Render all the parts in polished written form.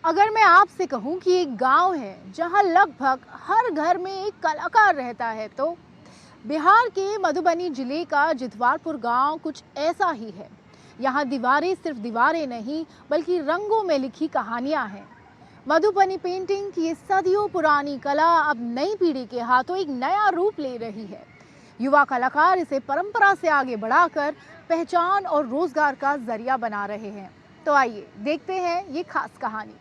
अगर मैं आपसे कहूं कि एक गांव है जहां लगभग हर घर में एक कलाकार रहता है तो बिहार के मधुबनी जिले का जितवारपुर गांव कुछ ऐसा ही है। यहाँ दीवारें सिर्फ दीवारें नहीं बल्कि रंगों में लिखी कहानियां हैं। मधुबनी पेंटिंग की ये सदियों पुरानी कला अब नई पीढ़ी के हाथों एक नया रूप ले रही है। युवा कलाकार इसे परंपरा से आगे बढ़ाकर पहचान और रोजगार का जरिया बना रहे हैं। तो आइए देखते हैं ये खास कहानी।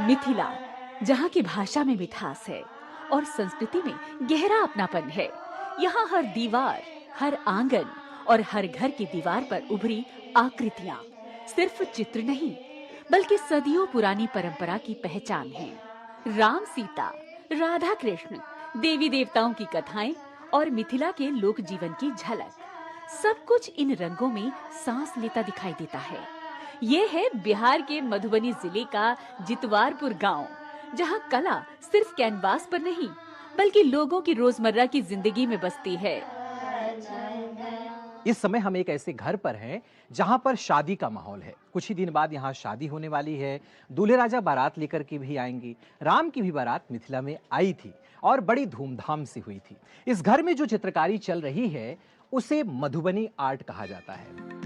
मिथिला, जहाँ की भाषा में मिठास है और संस्कृति में गहरा अपनापन है। यहाँ हर दीवार, हर आंगन और हर घर की दीवार पर उभरी आकृतियाँ सिर्फ चित्र नहीं बल्कि सदियों पुरानी परंपरा की पहचान है। राम सीता, राधा कृष्ण, देवी देवताओं की कथाएं और मिथिला के लोक जीवन की झलक, सब कुछ इन रंगों में सांस लेता दिखाई देता है। ये है बिहार के मधुबनी जिले का जितवारपुर गांव, जहां कला सिर्फ कैनवास पर नहीं बल्कि लोगों की रोजमर्रा की जिंदगी में बसती है। इस समय हम एक ऐसे घर पर हैं जहां पर शादी का माहौल है। कुछ ही दिन बाद यहाँ शादी होने वाली है। दूल्हे राजा बारात लेकर के भी आएंगी। राम की भी बारात मिथिला में आई थी और बड़ी धूमधाम से हुई थी। इस घर में जो चित्रकारी चल रही है उसे मधुबनी आर्ट कहा जाता है।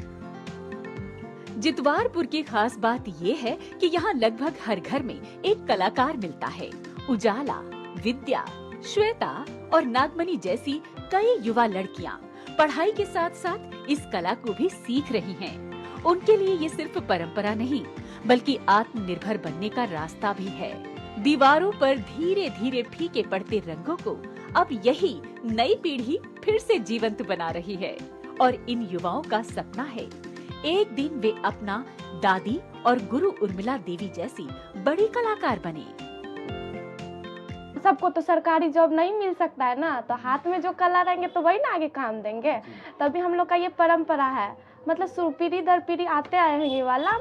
जितवारपुर की खास बात ये है कि यहाँ लगभग हर घर में एक कलाकार मिलता है। उजाला, विद्या, श्वेता और नागमणि जैसी कई युवा लड़कियाँ पढ़ाई के साथ साथ इस कला को भी सीख रही हैं। उनके लिए ये सिर्फ परंपरा नहीं बल्कि आत्मनिर्भर बनने का रास्ता भी है। दीवारों पर धीरे धीरे फीके पड़ते रंगों को अब यही नई पीढ़ी फिर से जीवंत बना रही है और इन युवाओं का सपना है एक दिन वे अपना दादी और गुरु उर्मिला देवी जैसी बड़ी कलाकार बने। सबको तो सरकारी जॉब नहीं मिल सकता है ना, तो हाथ में जो कला रहेंगे तो वही ना आगे काम देंगे। तभी हम लोग का ये परंपरा है, मतलब पीढ़ी दर पीढ़ी आते आए हैं ये वाला।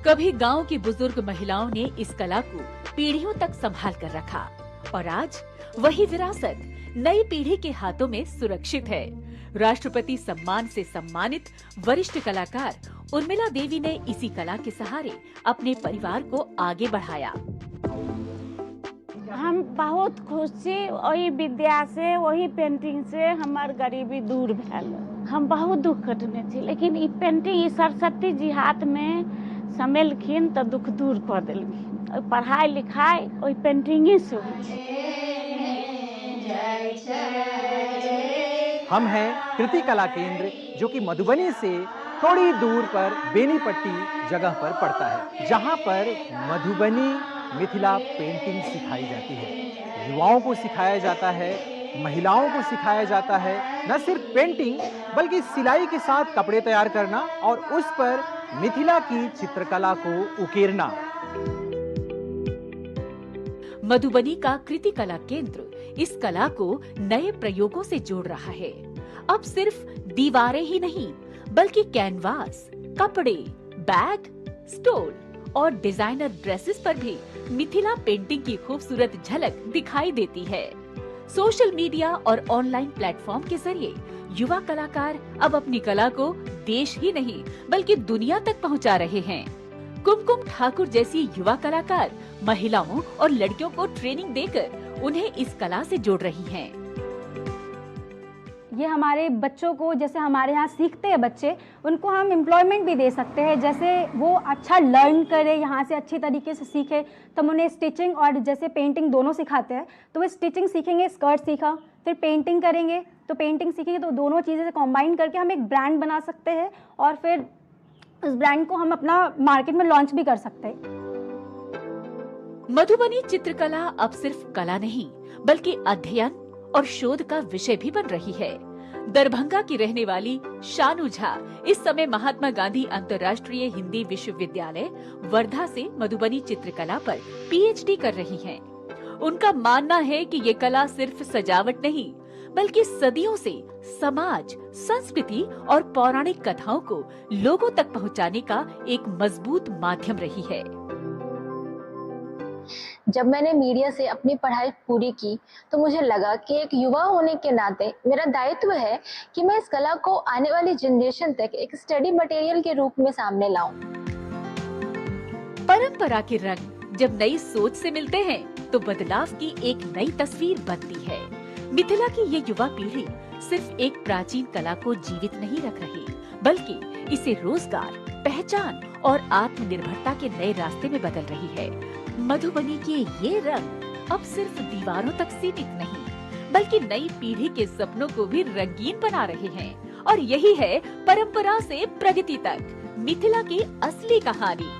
कभी गांव की बुजुर्ग महिलाओं ने इस कला को पीढ़ियों तक संभाल कर रखा और आज वही विरासत नई पीढ़ी के हाथों में सुरक्षित है। राष्ट्रपति सम्मान से सम्मानित वरिष्ठ कलाकार उर्मिला देवी ने इसी कला के सहारे अपने परिवार को आगे बढ़ाया। हम बहुत खुश छी, वही विद्या से, वही पेंटिंग से हमार गरीबी दूर भेल। हम बहुत दुख कटने थी, लेकिन ई पेंटिंग ई सरस्वती जी हाथ में समेलखिन तो दुख दूर कर देलखिन। पढ़ाई लिखाई वही पेंटिंगे से हुई। हम हैं कृति कला केंद्र, जो कि मधुबनी से थोड़ी दूर पर बेनीपट्टी जगह पर पड़ता है, जहां पर मधुबनी मिथिला पेंटिंग सिखाई जाती है। युवाओं को सिखाया जाता है, महिलाओं को सिखाया जाता है न सिर्फ पेंटिंग बल्कि सिलाई के साथ कपड़े तैयार करना और उस पर मिथिला की चित्रकला को उकेरना। मधुबनी का कृति कला केंद्र इस कला को नए प्रयोगों से जोड़ रहा है। अब सिर्फ दीवारें ही नहीं बल्कि कैनवास, कपड़े, बैग, स्टोल और डिजाइनर ड्रेसेस पर भी मिथिला पेंटिंग की खूबसूरत झलक दिखाई देती है। सोशल मीडिया और ऑनलाइन प्लेटफॉर्म के जरिए युवा कलाकार अब अपनी कला को देश ही नहीं बल्कि दुनिया तक पहुंचा रहे हैं। कुमकुम ठाकुर जैसी युवा कलाकार महिलाओं और लड़कियों को ट्रेनिंग देकर उन्हें इस कला से जोड़ रही हैं। ये हमारे बच्चों को, जैसे हमारे यहाँ सीखते हैं बच्चे, उनको हम एम्प्लॉयमेंट भी दे सकते हैं। जैसे वो अच्छा लर्न करे, यहाँ से अच्छी तरीके से सीखे, तो हम उन्हें स्टिचिंग और जैसे पेंटिंग दोनों सिखाते हैं। तो वो स्टिचिंग सीखेंगे, स्कर्ट सीखा, फिर पेंटिंग करेंगे, तो पेंटिंग सीखेंगे, तो दोनों चीज़ें से कॉम्बाइन करके हम एक ब्रांड बना सकते हैं और फिर उस ब्रांड को हम अपना मार्केट में लॉन्च भी कर सकते हैं। मधुबनी चित्रकला अब सिर्फ कला नहीं बल्कि अध्ययन और शोध का विषय भी बन रही है। दरभंगा की रहने वाली शानू झा इस समय महात्मा गांधी अंतर्राष्ट्रीय हिंदी विश्वविद्यालय वर्धा से मधुबनी चित्रकला पर पीएचडी कर रही हैं। उनका मानना है कि ये कला सिर्फ सजावट नहीं बल्कि सदियों से समाज, संस्कृति और पौराणिक कथाओं को लोगों तक पहुंचाने का एक मजबूत माध्यम रही है। जब मैंने मीडिया से अपनी पढ़ाई पूरी की तो मुझे लगा कि एक युवा होने के नाते मेरा दायित्व है कि मैं इस कला को आने वाली जनरेशन तक एक स्टडी मटेरियल के रूप में सामने लाऊं। परंपरा के रंग जब नई सोच से मिलते हैं तो बदलाव की एक नई तस्वीर बनती है। मिथिला की ये युवा पीढ़ी सिर्फ एक प्राचीन कला को जीवित नहीं रख रही, बल्कि इसे रोजगार, पहचान और आत्मनिर्भरता के नए रास्ते में बदल रही है। मधुबनी के ये रंग अब सिर्फ दीवारों तक सीमित नहीं, बल्कि नई पीढ़ी के सपनों को भी रंगीन बना रहे हैं। और यही है परंपरा से प्रगति तक मिथिला की असली कहानी।